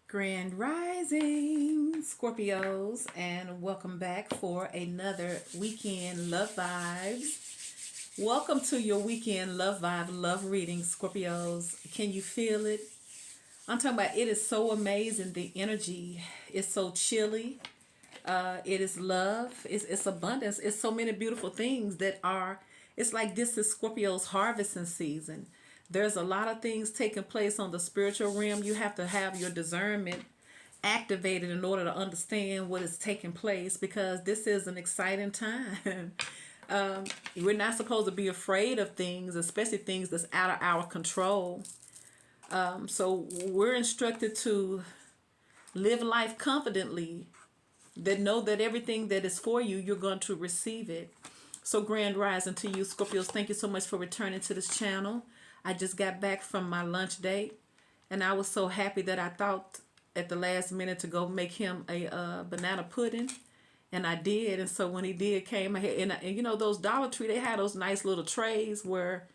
Grand Rising, Scorpios, and welcome back for another weekend Love Vibes. Welcome to your weekend Love Vibe Love reading, Scorpios. Can you feel it? I'm talking about it is so amazing. The energy is so chilly. It is love. It's abundance. It's so many beautiful things that are. It's like this is Scorpio's harvesting season. There's a lot of things taking place on the spiritual realm. You have to have your discernment activated in order to understand what is taking place because this is an exciting time. We're not supposed to be afraid of things, especially things that's out of our control. So we're instructed to live life confidently, that know that everything that is for you, you're going to receive it. So grand rising to you, Scorpios. Thank you so much for returning to this channel. I just got back from my lunch date, and I was so happy that I thought at the last minute to go make him a banana pudding, and I did. And so when he did came ahead, and you know those Dollar Tree, they had those nice little trays where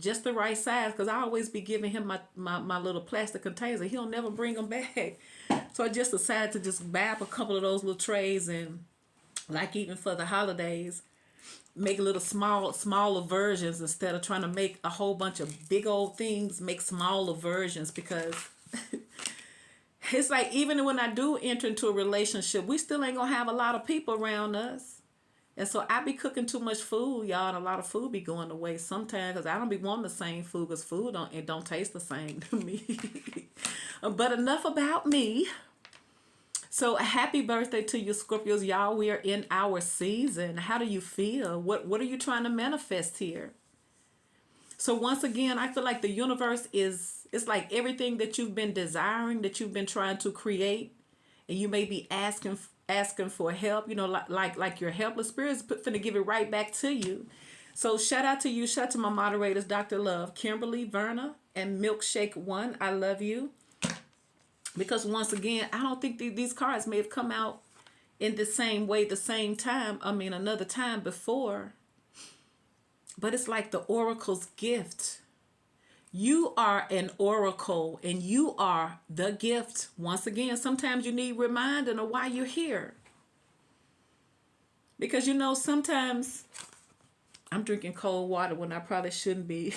just the right size, because I always be giving him my little plastic containers and he'll never bring them back. So I just decided to just buy up a couple of those little trays, and like even for the holidays, make little smaller versions instead of trying to make a whole bunch of big old things. Make smaller versions because it's like even when I do enter into a relationship, we still ain't gonna have a lot of people around us. And so I be cooking too much food, y'all, and a lot of food be going to waste sometimes because I don't be wanting the same food because food don't taste the same to me. But enough about me. So happy birthday to you, Scorpios. Y'all, we are in our season. How do you feel? What are you trying to manifest here? So once again, I feel like the universe it's like everything that you've been desiring, that you've been trying to create, and you may be asking for help, you know, like your helpless spirits finna give it right back to you. So shout out to you, shout out to my moderators, Dr. Love, Kimberly, Verna, and Milkshake One. I love you. Because once again, I don't think these cards may have come out in the same way, the same time. I mean, another time before. But it's like the oracle's gift. You are an oracle and you are the gift. Once again, sometimes you need reminding of why you're here. Because you know, sometimes I'm drinking cold water when I probably shouldn't be.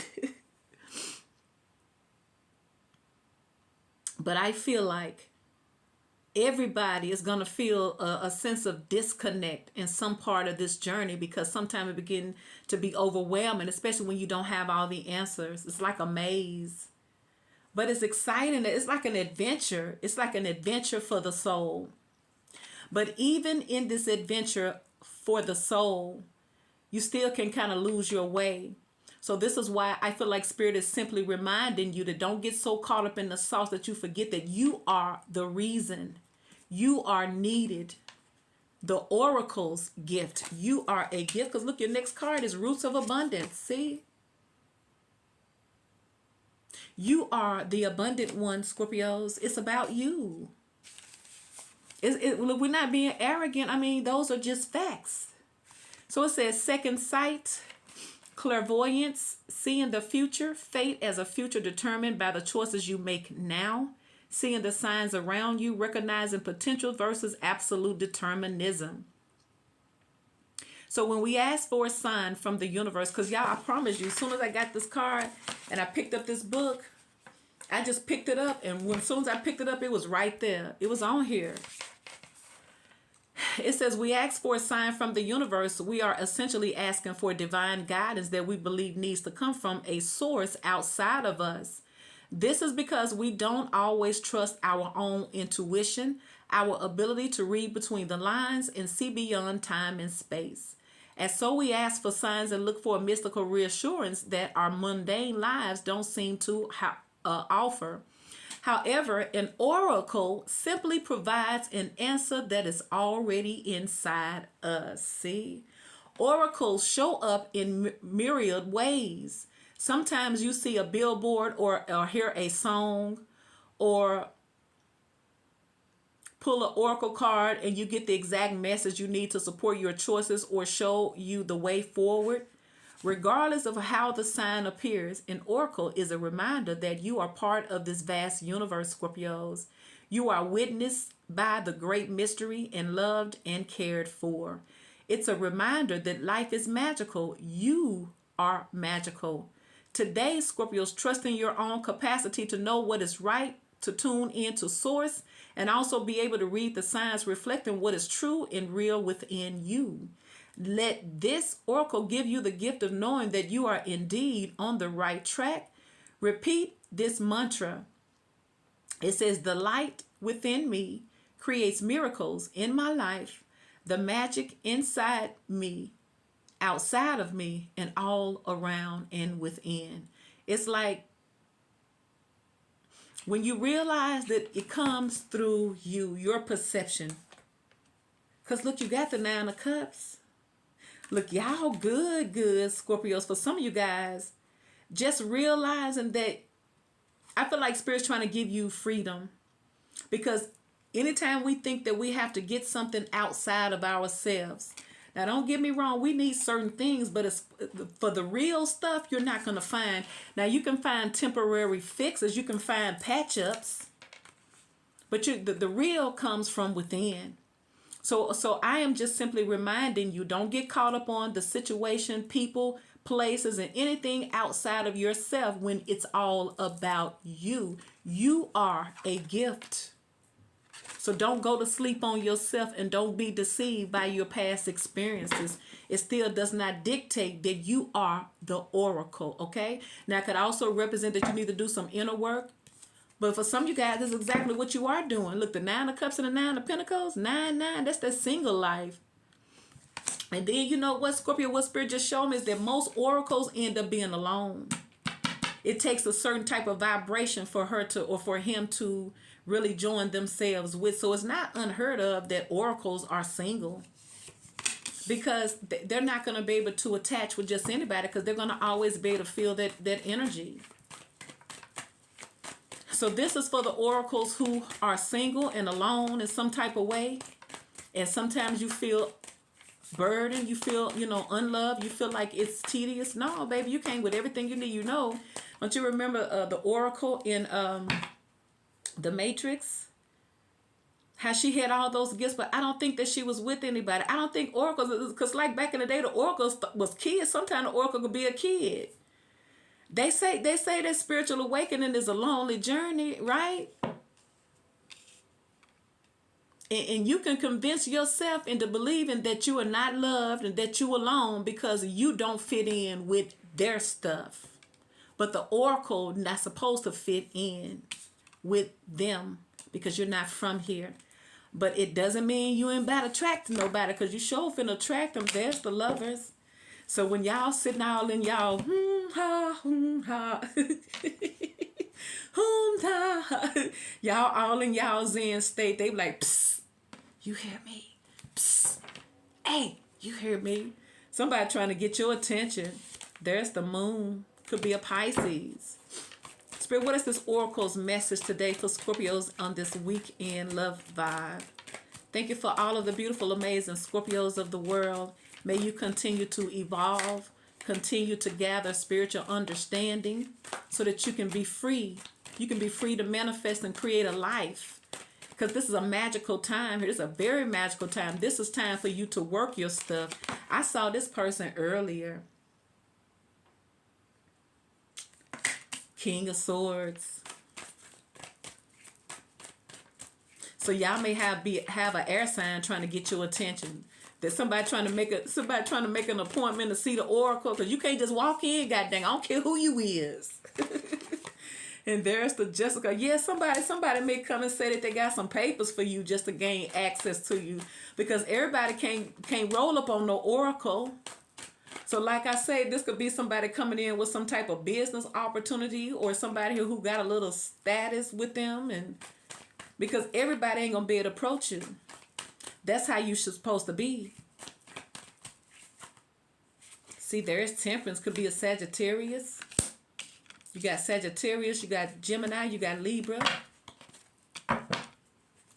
But I feel like everybody is going to feel a sense of disconnect in some part of this journey because sometimes it begins to be overwhelming, especially when you don't have all the answers. It's like a maze. But it's exciting. It's like an adventure. It's like an adventure for the soul. But even in this adventure for the soul, you still can kind of lose your way. So this is why I feel like Spirit is simply reminding you to don't get so caught up in the sauce that you forget that you are the reason. You are needed. The oracle's gift. You are a gift. Because look, your next card is Roots of Abundance. See? You are the abundant one, Scorpios. It's about you. We're not being arrogant. I mean, those are just facts. So it says second sight, clairvoyance, seeing the future, fate as a future determined by the choices you make now, seeing the signs around you, recognizing potential versus absolute determinism. So when we ask for a sign from the universe, because y'all, I promise you, as soon as I got this card and I picked up this book, I just picked it up, and as soon as I picked it up, it was right there. It was on here. It says we ask for a sign from the universe. We are essentially asking for divine guidance that we believe needs to come from a source outside of us. This is because we don't always trust our own intuition, our ability to read between the lines and see beyond time and space. And so we ask for signs and look for a mystical reassurance that our mundane lives don't seem to offer. However, an oracle simply provides an answer that is already inside us. See? Oracles show up in myriad ways. Sometimes you see a billboard or hear a song or pull an oracle card and you get the exact message you need to support your choices or show you the way forward. Regardless of how the sign appears, an oracle is a reminder that you are part of this vast universe, Scorpios. You are witnessed by the great mystery and loved and cared for. It's a reminder that life is magical. You are magical. Today, Scorpios, trust in your own capacity to know what is right, to tune into source, and also be able to read the signs reflecting what is true and real within you. Let this oracle give you the gift of knowing that you are indeed on the right track. Repeat this mantra. It says, the light within me creates miracles in my life. The magic inside me, outside of me, and all around and within. It's like when you realize that it comes through you, your perception. Because look, you got the 9 of Cups. Look, y'all good, Scorpios. For some of you guys, just realizing that I feel like Spirit's trying to give you freedom. Because anytime we think that we have to get something outside of ourselves. Now, don't get me wrong. We need certain things, but it's for the real stuff you're not going to find. Now, you can find temporary fixes. You can find patch-ups. But the real comes from within. So I am just simply reminding you, don't get caught up on the situation, people, places, and anything outside of yourself when it's all about you. You are a gift. So don't go to sleep on yourself and don't be deceived by your past experiences. It still does not dictate that you are the oracle, okay? Now, it could also represent that you need to do some inner work. But for some of you guys, this is exactly what you are doing. Look, the 9 of Cups and the 9 of Pentacles, 9, that's that single life. And then you know what, Scorpio, what Spirit just showed me is that most oracles end up being alone. It takes a certain type of vibration for her to, or for him to really join themselves with. So it's not unheard of that oracles are single. Because they're not going to be able to attach with just anybody, because they're going to always be able to feel that energy. So this is for the oracles who are single and alone in some type of way. And sometimes you feel burdened, you feel, unloved, you feel like it's tedious. No, baby, you came with everything you need, Don't you remember the oracle in The Matrix? How she had all those gifts, but I don't think that she was with anybody. I don't think oracles, because like back in the day, the oracles was kids. Sometimes the oracle could be a kid. They say that spiritual awakening is a lonely journey, right? And you can convince yourself into believing that you are not loved and that you alone because you don't fit in with their stuff. But the oracle not supposed to fit in with them because you're not from here. But it doesn't mean you ain't about to attract nobody, because you sure finna attract them. There's the Lovers. So when y'all sitting all in y'all ha, ha, y'all all in y'all Zen state, they be like, psst, you hear me? Psst, hey, you hear me? Somebody trying to get your attention. There's the Moon. Could be a Pisces. Spirit, what is this oracle's message today for Scorpios on this weekend love vibe? Thank you for all of the beautiful, amazing Scorpios of the world. May you continue to evolve, continue to gather spiritual understanding so that you can be free. You can be free to manifest and create a life. Because this is a magical time here. It's a very magical time. This is time for you to work your stuff. I saw this person earlier. King of Swords. So y'all may have an air sign trying to get your attention. There's somebody trying to make an appointment to see the oracle, because you can't just walk in, goddamn. I don't care who you is. And there's the Jessica. Yeah, somebody may come and say that they got some papers for you just to gain access to you, because everybody can't roll up on no oracle. So like I say, this could be somebody coming in with some type of business opportunity, or somebody who got a little status with them, and because everybody ain't gonna be able to approach you. That's how you should supposed to be. See, there's Temperance. Could be a Sagittarius. You got Sagittarius, you got Gemini, you got Libra.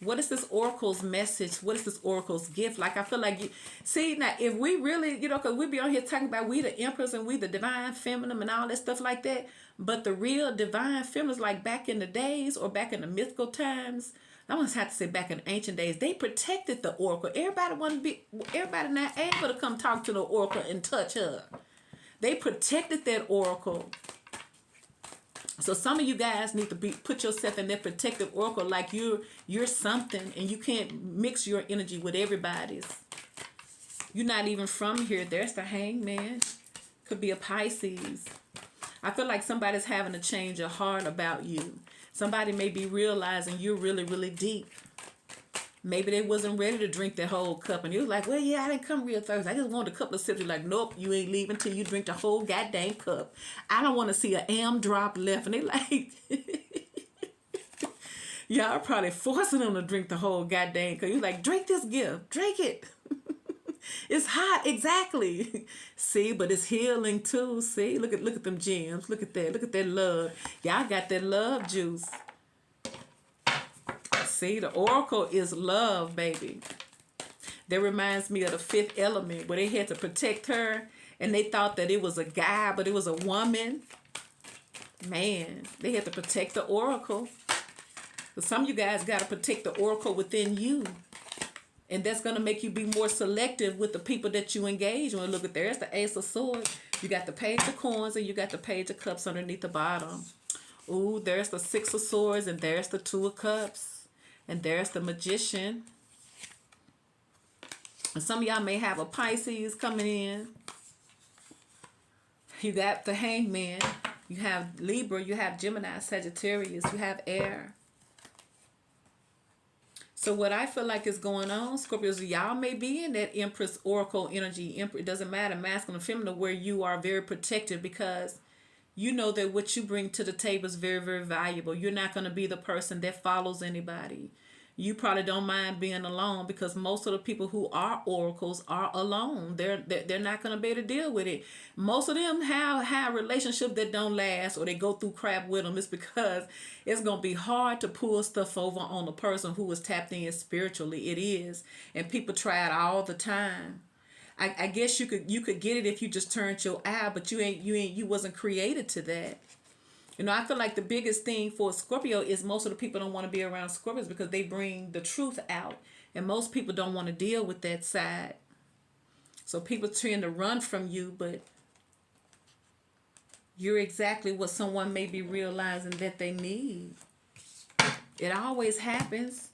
What is this oracle's message? What is this oracle's gift? Like, I feel like you see now, if we really, because we be on here talking about we the empress and we the divine feminine and all that stuff like that. But the real divine feminines, like back in the days or back in the mythical times, I almost have to say back in the ancient days, they protected the oracle. Everybody not able to come talk to the oracle and touch her. They protected that oracle. So some of you guys need to put yourself in that protective oracle, like you're something, and you can't mix your energy with everybody's. You're not even from here. There's the Hangman. Could be a Pisces. I feel like somebody's having a change of heart about you. Somebody may be realizing you're really, really deep. Maybe they wasn't ready to drink the whole cup, and you was like, well, yeah, I didn't come real thirsty. I just wanted a couple of sips. You're like, nope, you ain't leaving till you drink the whole goddamn cup. I don't want to see an am drop left. And they like, y'all probably forcing them to drink the whole goddamn cup. You're like, drink this gift, drink it. It's hot, exactly. See, but it's healing too. See, look at them gems. Look at that love. Y'all got that love juice. See, the oracle is love, baby. That reminds me of the fifth element, where they had to protect her and they thought that it was a guy, but it was a woman. Man, they had to protect the oracle. But some of you guys got to protect the oracle within you. And that's going to make you be more selective with the people that you engage with. Look, there's the Ace of Swords. You got the Page of Coins and you got the Page of Cups underneath the bottom. Ooh, there's the Six of Swords and there's the Two of Cups. And there's the Magician. And some of y'all may have a Pisces coming in. You got the Hangman. You have Libra. You have Gemini, Sagittarius. You have Air. So what I feel like is going on, Scorpios, y'all may be in that Empress Oracle energy. It doesn't matter, masculine or feminine, where you are very protective because you know that what you bring to the table is very, very valuable. You're not going to be the person that follows anybody. You probably don't mind being alone because most of the people who are oracles are alone. They're not going to be able to deal with it. Most of them have relationships that don't last or they go through crap with them. It's because it's going to be hard to pull stuff over on a person who is tapped in spiritually. It is. And people try it all the time. I guess you could get it if you just turned your eye, but you wasn't created to that. I feel like the biggest thing for Scorpio is most of the people don't want to be around Scorpios because they bring the truth out. And most people don't want to deal with that side. So people tend to run from you, but you're exactly what someone may be realizing that they need. It always happens.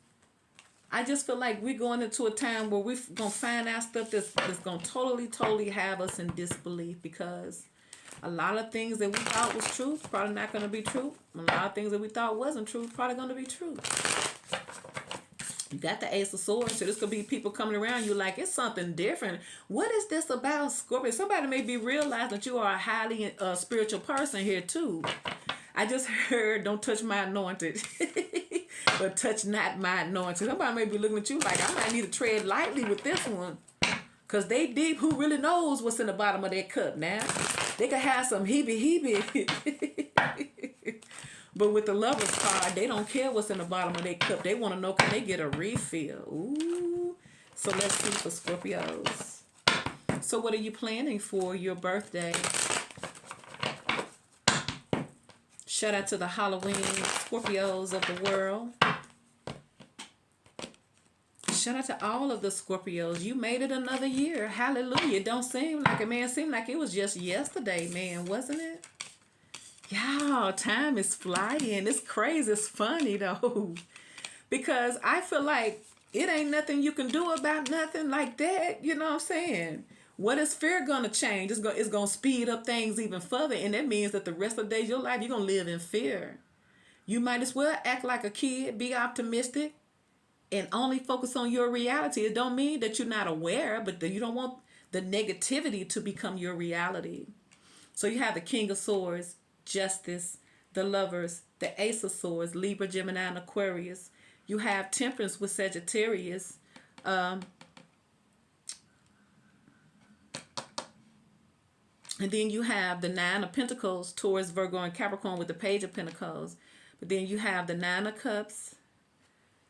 I just feel like we're going into a time where we're going to find out stuff that's going to totally have us in disbelief because a lot of things that we thought was truth probably not going to be true. A lot of things that we thought wasn't true probably going to be true. You got the Ace of Swords, so this could be people coming around you like it's something different. What is this about, Scorpio? Somebody may be realizing that you are a highly spiritual person here too. I just heard, don't touch my anointed. But touch not my anointed. Somebody may be looking at you like, I might need to tread lightly with this one. Because they deep, who really knows what's in the bottom of that cup now? They could have some heebie-heebie. But with the Lover's card, they don't care what's in the bottom of their cup. They want to know, can they get a refill? Ooh. So let's see for Scorpios. So what are you planning for your birthday? Shout out to the Halloween Scorpios of the world. Shout out to all of the Scorpios. You made it another year. Hallelujah. It don't seem like it, man. It seemed like it was just yesterday, man. Wasn't it? Y'all, time is flying. It's crazy. It's funny, though. Because I feel like it ain't nothing you can do about nothing like that. You know what I'm saying? What is fear going to change? It's going to speed up things even further. And that means that the rest of the days of your life, you're going to live in fear. You might as well act like a kid, be optimistic, and only focus on your reality. It don't mean that you're not aware, but you don't want the negativity to become your reality. So you have the King of Swords, Justice, the Lovers, the Ace of Swords, Libra, Gemini, and Aquarius. You have Temperance with Sagittarius. And then you have the Nine of Pentacles, Taurus, Virgo, and Capricorn with the Page of Pentacles. But then you have the Nine of Cups,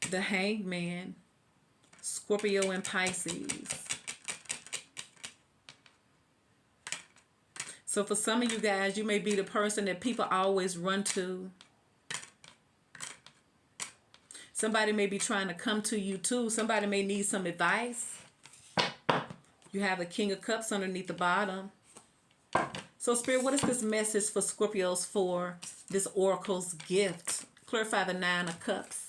The Hangman, Scorpio and Pisces. So for some of you guys, you may be the person that people always run to. Somebody may be trying to come to you too. Somebody may need some advice. You have the King of Cups underneath the bottom. So Spirit, what is this message for Scorpios for this Oracle's gift? Clarify the Nine of Cups.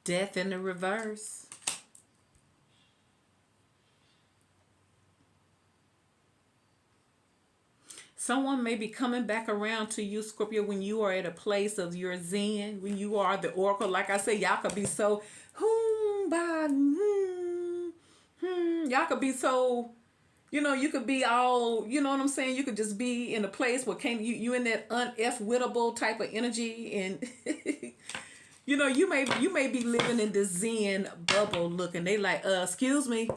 Death in the reverse. Someone may be coming back around to you, Scorpio, when you are at a place of your zen, when you are the oracle. Like I said, y'all could be so, y'all could be so, you could be all, you know what I'm saying? You could just be in a place where you in that unf-wittable type of energy, and you may be living in this zen bubble looking. They like, excuse me.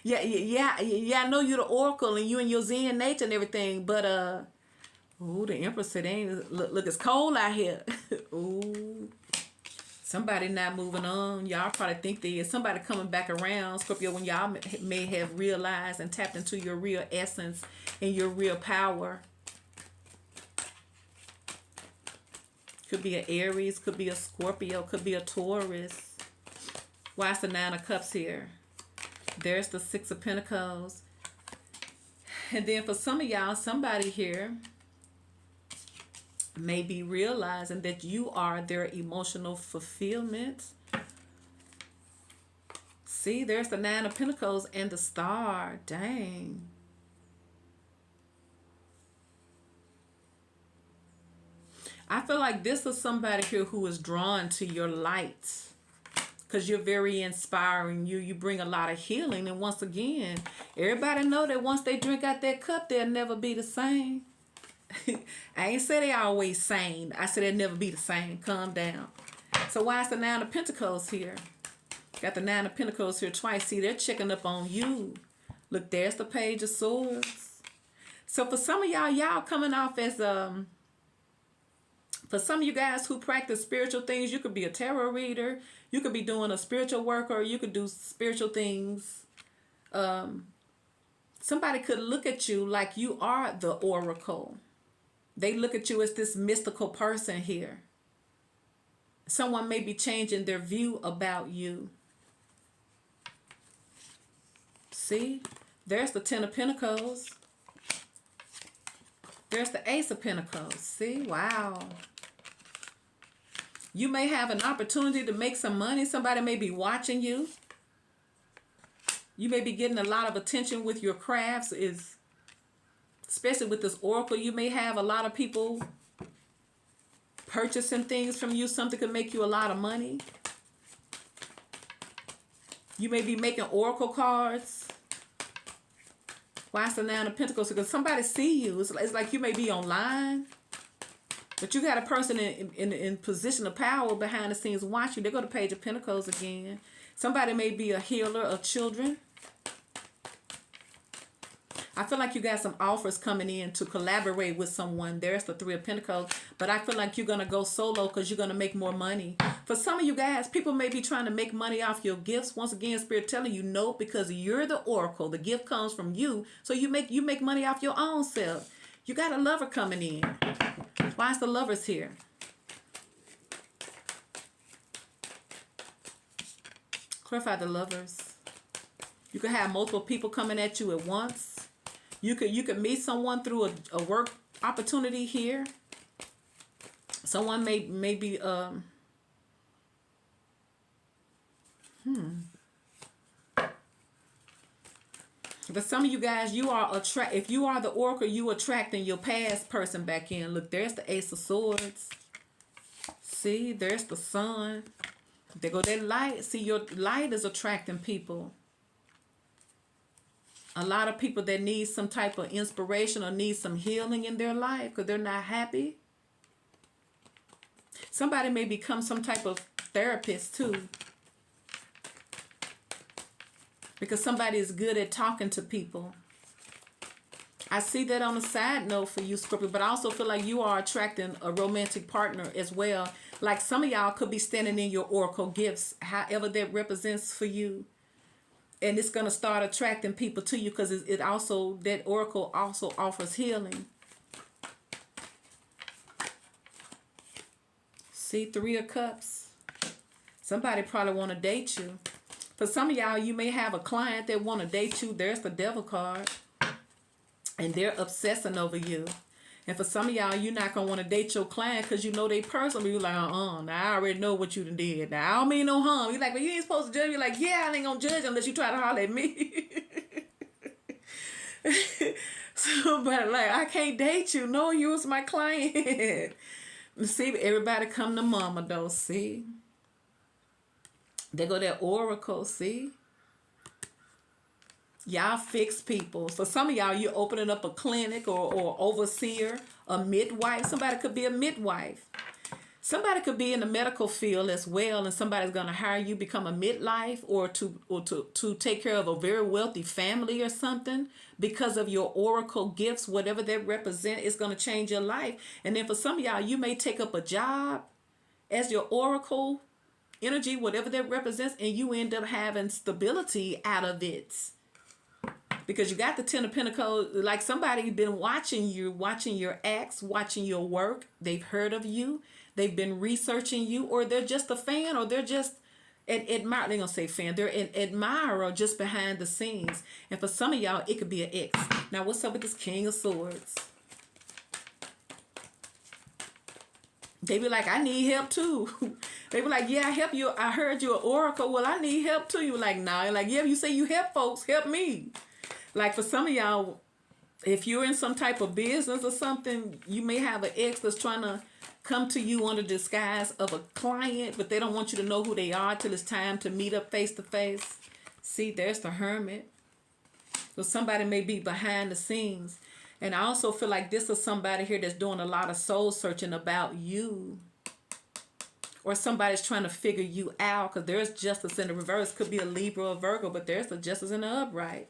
Yeah, I know you're the oracle and you and your zen nature and everything, but the Empress said, look, it's cold out here. Ooh. Somebody not moving on. Y'all probably think there is somebody coming back around, Scorpio, when y'all may have realized and tapped into your real essence and your real power. Could be an Aries, could be a Scorpio, could be a Taurus. Why is the Nine of Cups here? There's the Six of Pentacles. And then for some of y'all, somebody here may be realizing that you are their emotional fulfillment. See, there's the Nine of Pentacles and the Star. Dang. I feel like this is somebody here who is drawn to your light, because you're very inspiring. You bring a lot of healing. And once again, everybody know that once they drink out that cup, they'll never be the same. I ain't say they always sane. I said they'll never be the same. Calm down. So why is the Nine of Pentacles here? Got the Nine of Pentacles here twice. See, they're checking up on you. Look, there's the Page of Swords. So for some of y'all coming off as for some of you guys who practice spiritual things, you could be a tarot reader. You could be doing a spiritual work, or you could do spiritual things. Somebody could look at you like you are the oracle. They look at you as this mystical person here. Someone may be changing their view about you. See? There's the Ten of Pentacles. There's the Ace of Pentacles. See? Wow. You may have an opportunity to make some money. Somebody may be watching you. You may be getting a lot of attention with your crafts, especially with this oracle. You may have a lot of people purchasing things from you. Something could make you a lot of money. You may be making oracle cards. Why is the Nine of Pentacles? Because somebody see you. It's like you may be online, but you got a person in position of power behind the scenes watching you. They go to Page of Pentacles again. Somebody may be a healer of children. I feel like you got some offers coming in to collaborate with someone. There's the Three of Pentacles. But I feel like you're going to go solo because you're going to make more money. For some of you guys, people may be trying to make money off your gifts. Once again, Spirit telling you no, because you're the oracle. The gift comes from you. So you make money off your own self. You got a lover coming in. Why is the Lovers here? Clarify the Lovers. You could have multiple people coming at you at once. You could meet someone through a work opportunity here. Someone may be But some of you guys, if you are the oracle, you attracting your past person back in. Look, there's the Ace of Swords. See, there's the Sun. There go that light. See, your light is attracting people. A lot of people that need some type of inspiration or need some healing in their life because they're not happy. Somebody may become some type of therapist too. Because somebody is good at talking to people. I see that on a side note for you, Scorpio, but I also feel like you are attracting a romantic partner as well. Like some of y'all could be standing in your oracle gifts, however that represents for you. And it's going to start attracting people to you because it also, that oracle also offers healing. See, 3 of Cups. Somebody probably want to date you. For some of y'all, you may have a client that want to date you. There's the Devil card. And they're obsessing over you. And for some of y'all, you're not going to want to date your client because you know they personally. You're like, now I already know what you done did. Now, I don't mean no harm. You're like, but you ain't supposed to judge. You're like, yeah, I ain't going to judge unless you try to holler at me. So, but like, I can't date you. No, you was my client. See, everybody come to mama, though. See? They go that oracle, see? Y'all fix people. So some of y'all, you're opening up a clinic or overseer, a midwife. Somebody could be a midwife. Somebody could be in the medical field as well, and somebody's going to hire you become a midwife or to take care of a very wealthy family or something because of your oracle gifts, whatever that represent, is going to change your life. And then for some of y'all, you may take up a job as your oracle energy, whatever that represents, and you end up having stability out of it. Because you got the 10 of Pentacles, like somebody been watching you, watching your acts, watching your work. They've heard of you. They've been researching you, or they're just a fan, or they're just an admirer. They're going to say fan. They're an admirer just behind the scenes. And for some of y'all, it could be an ex. Now, what's up with this King of Swords? They be like, I need help too. They be like, yeah, I help you. I heard you're an oracle. Well, I need help too. You like, nah. Like, yeah, you say you help folks. Help me. Like for some of y'all, if you're in some type of business or something, you may have an ex that's trying to come to you under disguise of a client, but they don't want you to know who they are till it's time to meet up face to face. See, there's the Hermit. So somebody may be behind the scenes. And I also feel like this is somebody here that's doing a lot of soul searching about you. Or somebody's trying to figure you out because there's justice in the reverse. Could be a Libra or Virgo, but there's the justice in the upright.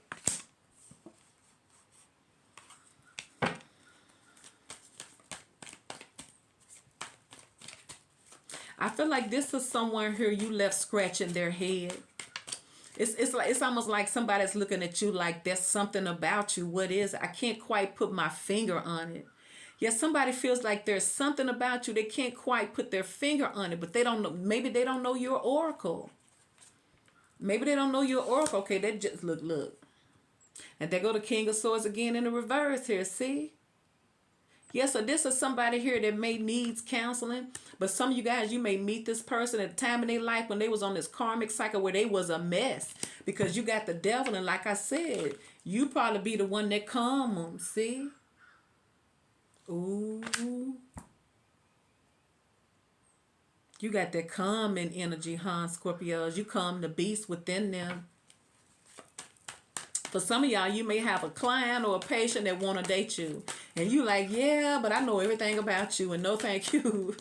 I feel like this is someone here you left scratching their head. It's almost like somebody's looking at you like there's something about you. What is it? I can't quite put my finger on it. Yes, somebody feels like there's something about you. They can't quite put their finger on it, but they don't know. Maybe they don't know your oracle. Maybe they don't know your oracle. Okay, they just look. And they go to King of Swords again in the reverse here. See? Yes, so this is somebody here that may needs counseling, but some of you guys, you may meet this person at a time in their life when they was on this karmic cycle where they was a mess because you got the devil, and like I said, you probably be the one that calm them. See? Ooh. You got that calming energy, huh, Scorpios? You calm the beast within them. For some of y'all, you may have a client or a patient that want to date you. And you like, yeah, but I know everything about you and no thank you.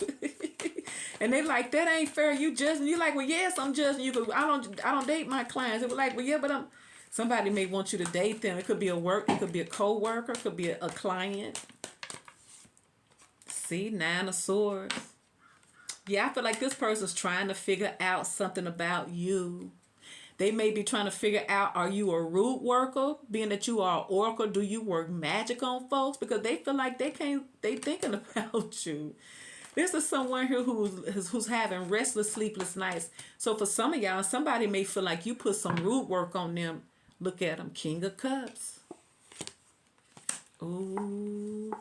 And they like, that ain't fair. You judging. You like, well, yes, I'm judging you. I don't date my clients. They were like, well, yeah, but somebody may want you to date them. It could be a work. It could be a co-worker. It could be a client. See, 9 of Swords. Yeah, I feel like this person's trying to figure out something about you. They may be trying to figure out, are you a root worker? Being that you are an oracle, do you work magic on folks? Because they feel like they thinking about you. This is someone here who's having restless, sleepless nights. So for some of y'all, somebody may feel like you put some root work on them. Look at them, King of Cups. Ooh.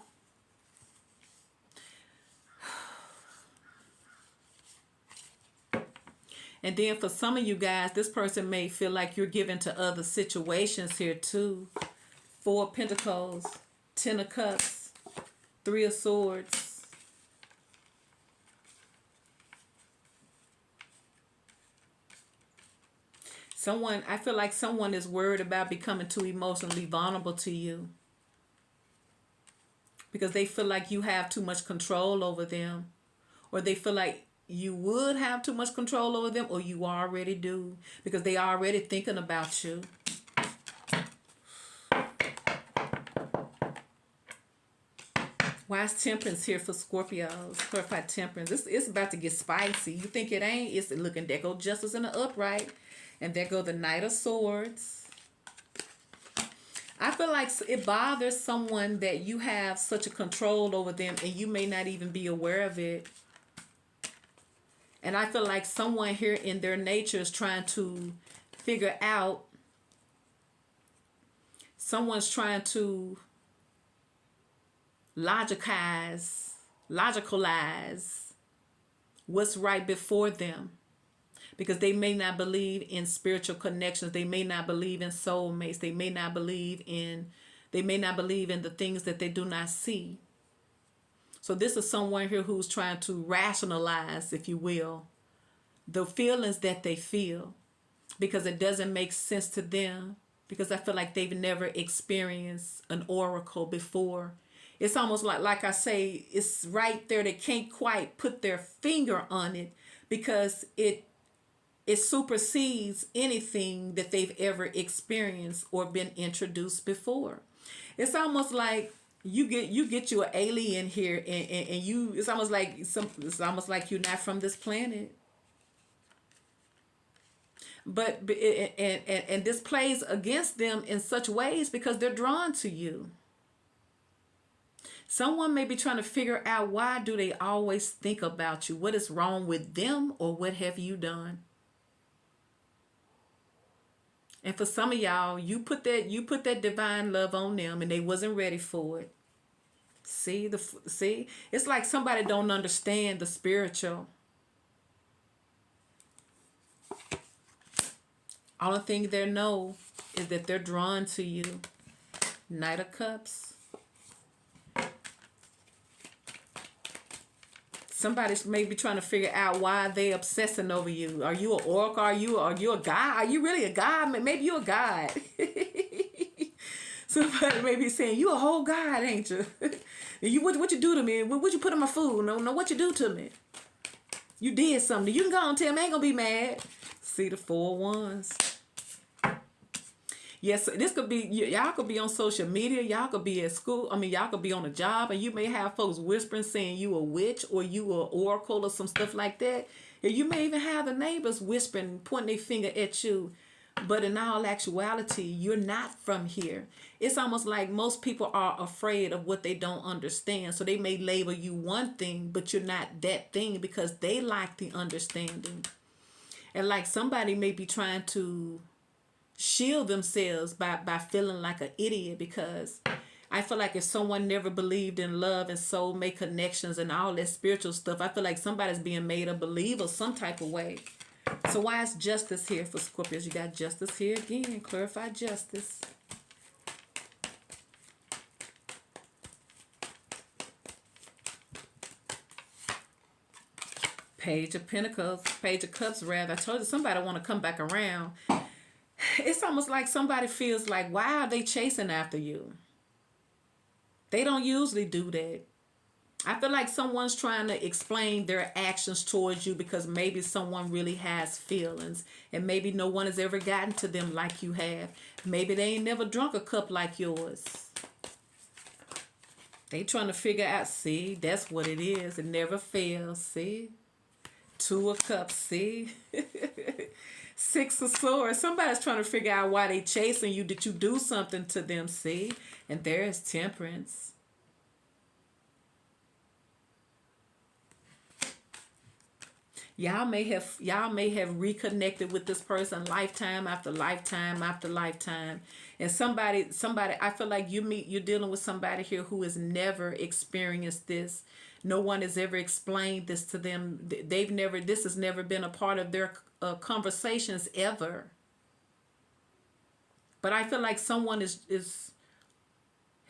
And then for some of you guys, this person may feel like you're given to other situations here too. 4 of Pentacles, 10 of Cups, 3 of Swords. I feel like someone is worried about becoming too emotionally vulnerable to you because they feel like you have too much control over them, or they feel like you would have too much control over them, or you already do because they already thinking about you. Why is temperance here for Scorpios? Clarify temperance. It's about to get spicy. You think it ain't? It's looking, there go justice in the upright. And there go the Knight of Swords. I feel like it bothers someone that you have such a control over them and you may not even be aware of it. And I feel like someone here in their nature is trying to figure out, someone's trying to logicalize what's right before them, because they may not believe in spiritual connections, they may not believe in soulmates, they may not believe in the things that they do not see. So this is someone here who's trying to rationalize, if you will, the feelings that they feel, because it doesn't make sense to them, because I feel like they've never experienced an oracle before. It's almost like I say, it's right there. They can't quite put their finger on it because it supersedes anything that they've ever experienced or been introduced before. It's almost like you get you an alien here, and you, it's almost like you're not from this planet. But and this plays against them in such ways because they're drawn to you. Someone may be trying to figure out, why do they always think about you? What is wrong with them, or what have you done? And for some of y'all, you put that divine love on them and they wasn't ready for it. See, it's like somebody don't understand the spiritual. Only thing they know is that they're drawn to you. Knight of Cups. Somebody's maybe trying to figure out why they obsessing over you. Are you an oracle? Are you a god? Are you really a god? Maybe you're a god. Somebody may be saying, you a whole god, ain't you? What you do to me? What you put in my food? No, what you do to me? You did something. You can go and tell me, I ain't gonna be mad. See the 4 of Wands. Yes, this could be, y'all could be on social media, y'all could be at school, y'all could be on a job, and you may have folks whispering saying you a witch or you a oracle or some stuff like that. And you may even have the neighbors whispering, pointing their finger at you. But in all actuality, you're not from here. It's almost like most people are afraid of what they don't understand. So they may label you one thing, but you're not that thing because they lack the understanding. And like somebody may be trying to shield themselves by feeling like an idiot, because I feel like if someone never believed in love and soulmate connections and all that spiritual stuff, I feel like somebody's being made a believer some type of way. So why is justice here for Scorpios? You got justice here again. Clarify justice. Page of Pentacles, Page of Cups, rather. I told you somebody want to come back around. It's almost like somebody feels like, why are they chasing after you? They don't usually do that. I feel like someone's trying to explain their actions towards you because maybe someone really has feelings and maybe no one has ever gotten to them like you have. Maybe they ain't never drunk a cup like yours. They trying to figure out, see, that's what it is. It never fails, see? 2 of Cups, see? 6 of Swords. Somebody's trying to figure out why they chasing you. Did you do something to them, see? And there's Temperance. Y'all may have reconnected with this person lifetime after lifetime after lifetime. And somebody, I feel like you're dealing with somebody here who has never experienced this. No one has ever explained this to them. This has never been a part of their conversations ever. But I feel like someone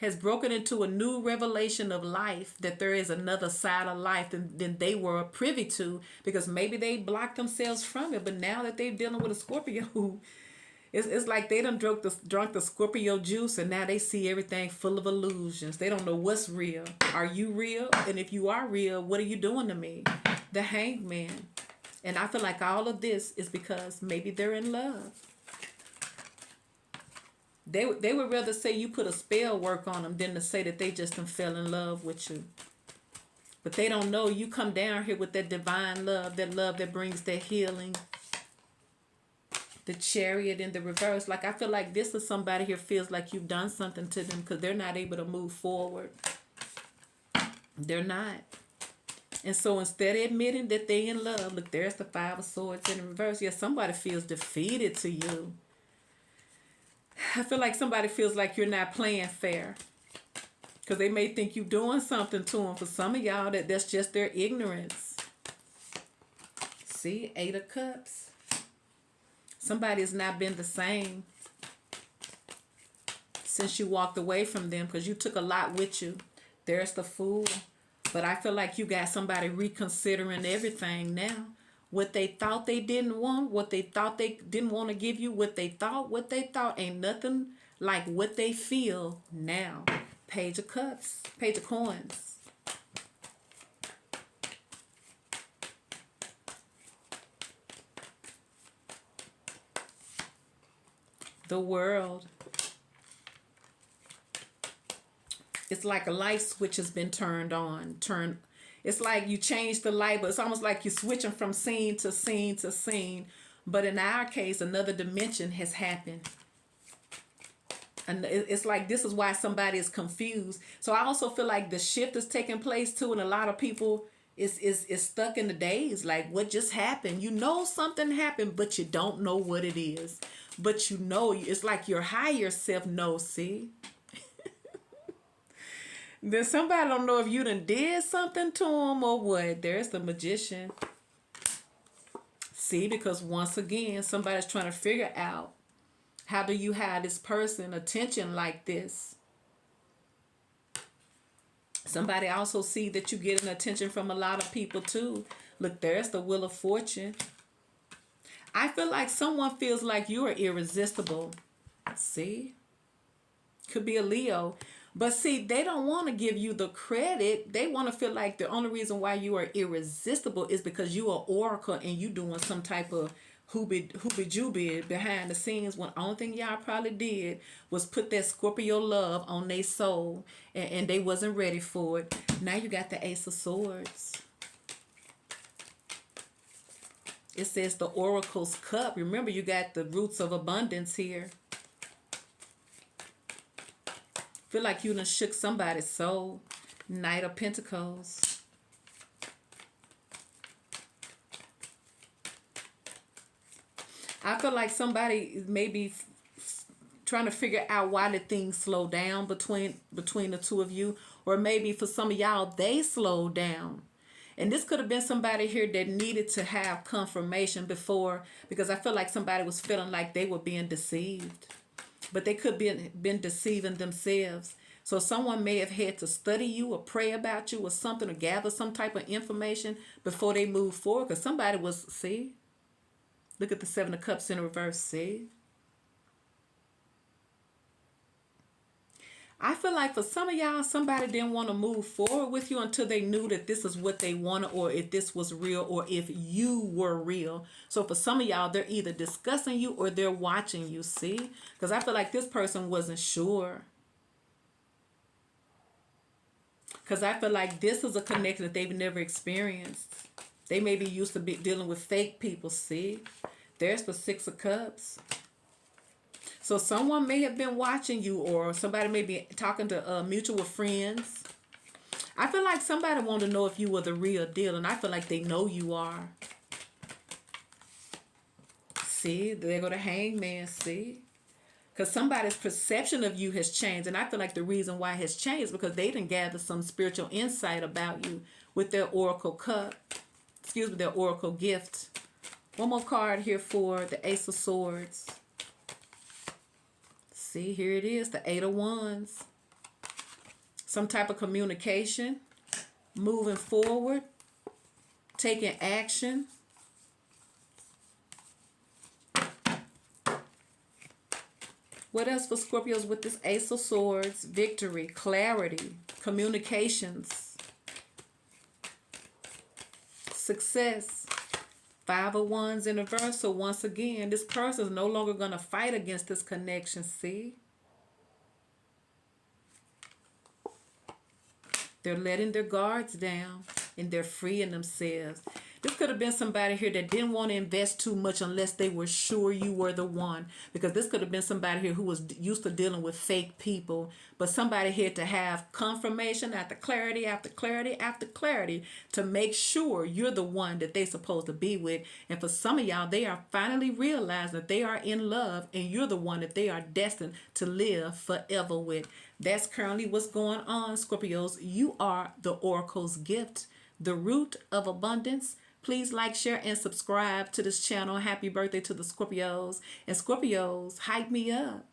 has broken into a new revelation of life, that there is another side of life than they were privy to, because maybe they blocked themselves from it. But now that they're dealing with a Scorpio, it's like they done drunk the Scorpio juice, and now they see everything full of illusions. They don't know what's real. Are you real? And if you are real, what are you doing to me? The Hangman. And I feel like all of this is because maybe they're in love. They would rather say you put a spell work on them than to say that they just fell in love with you. But they don't know you come down here with that divine love that brings that healing. The Chariot in the reverse. Like, I feel like this is somebody here feels like you've done something to them because they're not able to move forward. They're not. And so instead of admitting that they're in love, look, there's the Five of Swords in the reverse. Yeah, somebody feels defeated to you. I feel like somebody feels like you're not playing fair, because they may think you're doing something to them. For some of y'all, that's just their ignorance. See, Eight of Cups. Somebody has not been the same since you walked away from them, because you took a lot with you. There's the Fool. But I feel like you got somebody reconsidering everything now. What they thought they didn't want, what they thought they didn't want to give you, what they thought ain't nothing like what they feel now. Page of Cups, Page of Coins. The World. It's like a light switch has been turned on. It's like you change the light, but it's almost like you're switching from scene to scene to scene. But in our case, another dimension has happened. And it's like this is why somebody is confused. So I also feel like the shift is taking place too, and a lot of people is stuck in the daze. Like, what just happened? You know something happened, but you don't know what it is. But you know, it's like your higher self knows, see? Then somebody don't know if you done did something to them or what. There's the Magician. See, because once again, somebody's trying to figure out, how do you have this person attention like this? Somebody also see that you're getting attention from a lot of people too. Look, there's the Wheel of Fortune. I feel like someone feels like you are irresistible. See? Could be a Leo. But see, they don't want to give you the credit. They want to feel like the only reason why you are irresistible is because you are oracle and you doing some type of hoobie-jooby behind the scenes, when the only thing y'all probably did was put that Scorpio love on their soul, and they wasn't ready for it. Now you got the Ace of Swords. It says the Oracle's Cup. Remember, you got the roots of abundance here. Feel like you done shook somebody's soul. Knight of Pentacles. I feel like somebody may be trying to figure out why did things slow down between the two of you. Or maybe for some of y'all, they slowed down. And this could have been somebody here that needed to have confirmation before, because I feel like somebody was feeling like they were being deceived. But they could be been deceiving themselves. So someone may have had to study you or pray about you or something, or gather some type of information before they move forward. Because somebody was, see? Look at the Seven of Cups in reverse, see? I feel like for some of y'all, somebody didn't want to move forward with you until they knew that this is what they wanted, or if this was real, or if you were real. So for some of y'all, they're either discussing you or they're watching you, see? Because I feel like this person wasn't sure. Because I feel like this is a connection that they've never experienced. They may be used to dealing with fake people, see? There's the Six of Cups. So someone may have been watching you, or somebody may be talking to mutual friends. I feel like somebody wanted to know if you were the real deal, and I feel like they know you are. See, there go the Hangman, see? Because somebody's perception of you has changed, and I feel like the reason why it has changed is because they didn't gather some spiritual insight about you with their Oracle cup. Excuse me, their Oracle gift. One more card here for the Ace of Swords. See, here it is, the Eight of Wands. some type of communication, moving forward, taking action. What else for Scorpios with this Ace of Swords? Victory, clarity, communications, success. Five of Wands in reverse. So once again, this person is no longer going to fight against this connection. See? They're letting their guards down and they're freeing themselves. This could have been somebody here that didn't want to invest too much unless they were sure you were the one. Because this could have been somebody here who was used to dealing with fake people. But somebody here to have confirmation after clarity, after clarity, after clarity to make sure you're the one that they're supposed to be with. And for some of y'all, they are finally realizing that they are in love and you're the one that they are destined to live forever with. That's currently what's going on, Scorpios. You are the Oracle's gift, the root of abundance. Please like, share, and subscribe to this channel. Happy birthday to the Scorpios. And Scorpios, hype me up.